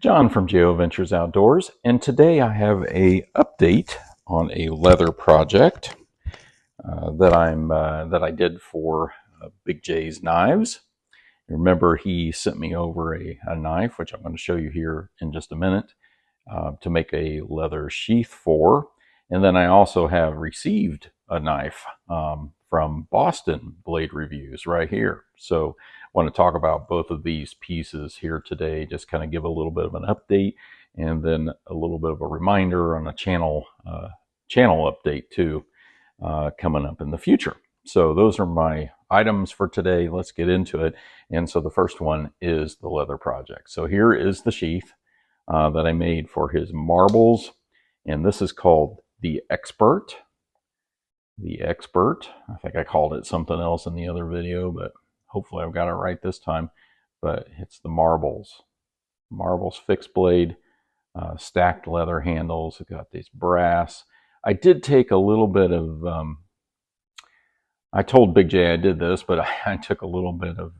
John from JO Ventures Outdoors, and today I have a update on a leather project that I did for Big J's Knives. Remember, he sent me over a knife, which I'm going to show you here in just a minute, to make a leather sheath for. And then I also have received a knife from Boston Blade Reviews right here. So I want to talk about both of these pieces here today, just kind of give a little bit of an update and then a little bit of a reminder on a channel update too, coming up in the future. So those are my items for today. Let's get into it. And so the first one is the leather project. So here is the sheath that I made for his marbles, and this is called the Expert. The Expert. I think I called it something else in the other video, but hopefully I've got it right this time. But it's the marbles. Marbles fixed blade, stacked leather handles. It's got these brass. I did take a little bit of I told Big J I did this, but I took a little bit of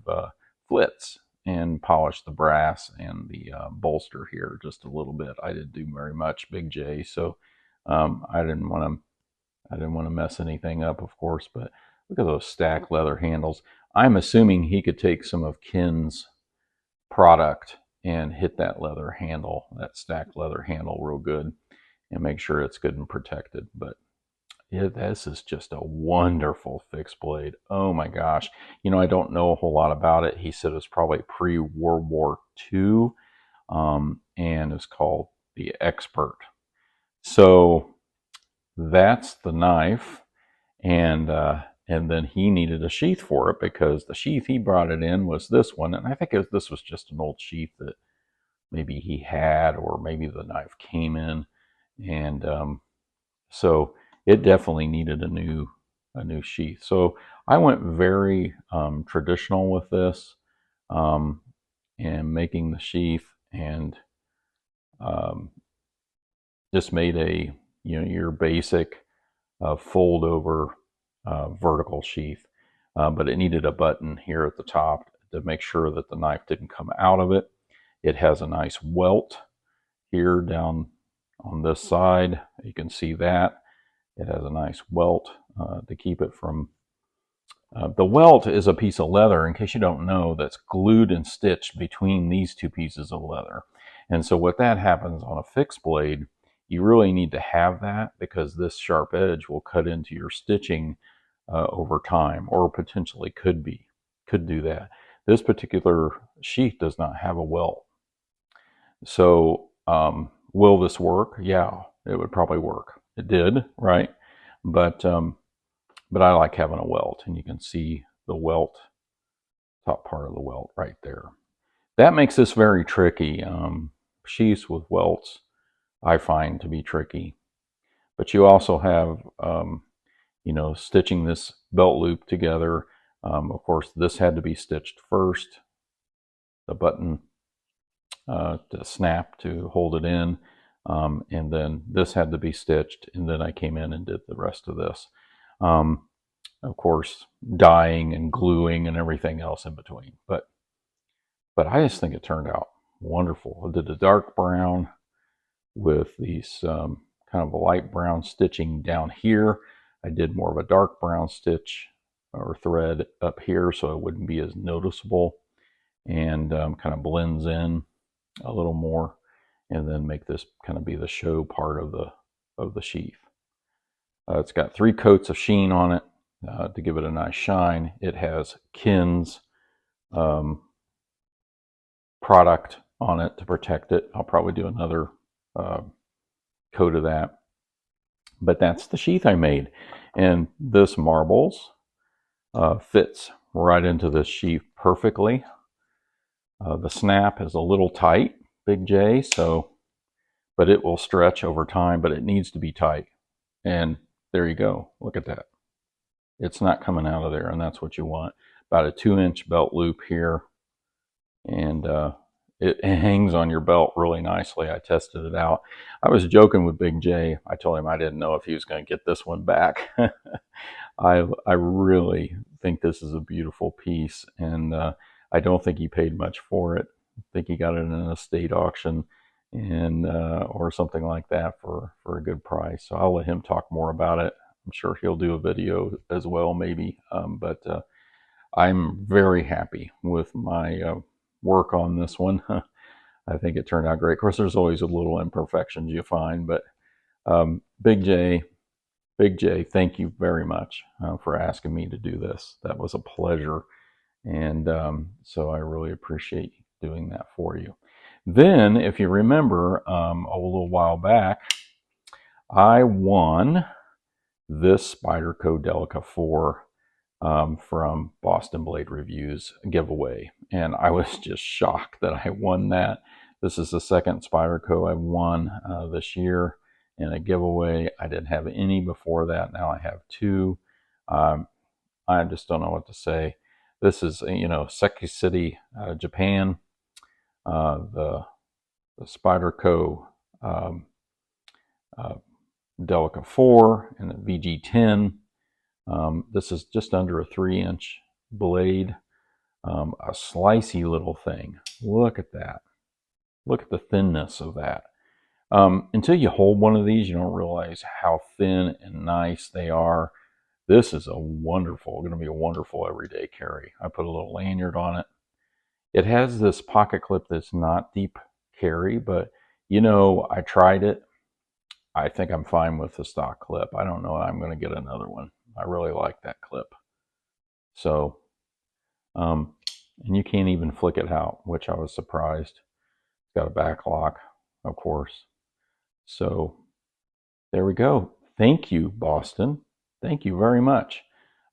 flitz and polished the brass and the bolster here just a little bit. I didn't do very much, Big J, so I didn't want to mess anything up, of course. But look at those stacked leather handles. I'm assuming he could take some of Ken's product and hit that leather handle, that stacked leather handle, real good, and make sure it's good and protected. But yeah, this is just a wonderful fixed blade. Oh my gosh. You know, I don't know a whole lot about it. He said it was probably pre-World War II, and it's called the Expert. So that's the knife, and then he needed a sheath for it because the sheath he brought it in was this one, and I think this was just an old sheath that maybe he had, or maybe the knife came in, and so it definitely needed a new sheath. So I went very traditional with this, and making the sheath, and just made a your basic fold over vertical sheath, but it needed a button here at the top to make sure that the knife didn't come out of it. It has a nice welt here down on this side. You can see that. It has a nice welt to keep it from... the welt is a piece of leather, in case you don't know, that's glued and stitched between these two pieces of leather. And so what that happens on a fixed blade, you really need to have that, because this sharp edge will cut into your stitching over time, or potentially could do that. This particular sheath does not have a welt. So will this work? Yeah, it would probably work. It did, right? But I like having a welt, and you can see the welt, top part of the welt right there. That makes this very tricky. Sheaths with welts I find to be tricky. But you also have, stitching this belt loop together. Of course, this had to be stitched first, the button to snap to hold it in, and then this had to be stitched, and then I came in and did the rest of this. Of course, dyeing and gluing and everything else in between. But I just think it turned out wonderful. I did a dark brown with these kind of a light brown stitching down here. I did more of a dark brown stitch or thread up here, so it wouldn't be as noticeable, and kind of blends in a little more, and then make this kind of be the show part of the sheath. It's got 3 coats of sheen on it to give it a nice shine. It has Ken's product on it to protect it. I'll probably do another coat of that. But that's the sheath I made, and this marbles fits right into this sheath perfectly. The snap is a little tight, Big J, but it will stretch over time, but it needs to be tight. And there you go. Look at that. It's not coming out of there, and that's what you want. About a 2-inch belt loop here, and it hangs on your belt really nicely. I tested it out. I was joking with Big J. I told him I didn't know if he was going to get this one back. I really think this is a beautiful piece, and I don't think he paid much for it. think he got it in an estate auction and or something like that for a good price. So I'll let him talk more about it. I'm sure he'll do a video as well, maybe. But I'm very happy with my work on this one. I think it turned out great. Of course, there's always a little imperfections you find, but Big J, thank you very much for asking me to do this. That was a pleasure. And so I really appreciate doing that for you. Then, if you remember, a little while back, I won this Spyderco Delica 4 from Boston Blade Reviews giveaway. And I was just shocked that I won that. This is the second Spyderco I've won this year in a giveaway. I didn't have any before that. Now I have two. I just don't know what to say. This is, Seki City, Japan. The Spyderco Delica 4 and the VG10. This is just under a 3-inch blade. A slicey little thing. Look at that. Look at the thinness of that. Until you hold one of these, you don't realize how thin and nice they are. This is going to be a wonderful everyday carry. I put a little lanyard on it. It has this pocket clip that's not deep carry, but I tried it. I think I'm fine with the stock clip. I don't know. I'm going to get another one. I really like that clip. So, and you can't even flick it out, which I was surprised. It's got a back lock, of course. So there we go. Thank you, Boston. Thank you very much.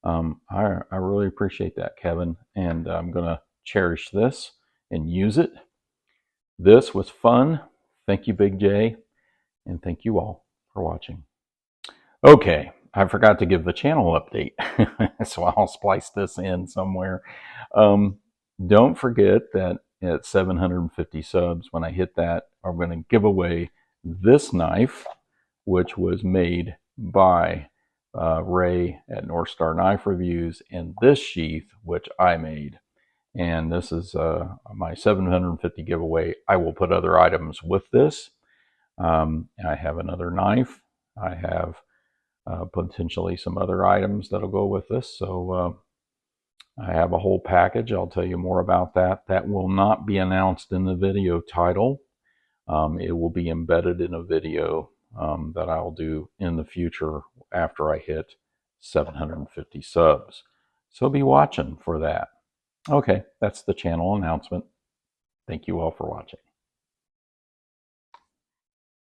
I really appreciate that, Kevin. And I'm going to cherish this and use it. This was fun. Thank you, Big J. And thank you all for watching. Okay, I forgot to give the channel update, so I'll splice this in somewhere. Don't forget that at 750 subs, when I hit that, I'm going to give away this knife, which was made by Ray at North Star Knife Reviews, and this sheath, which I made. And this is my 750 giveaway. I will put other items with this. I have another knife. I have potentially some other items that'll go with this. So I have a whole package. I'll tell you more about that. That will not be announced in the video title. It will be embedded in a video that I'll do in the future after I hit 750 subs. So be watching for that. Okay, that's the channel announcement. Thank you all for watching.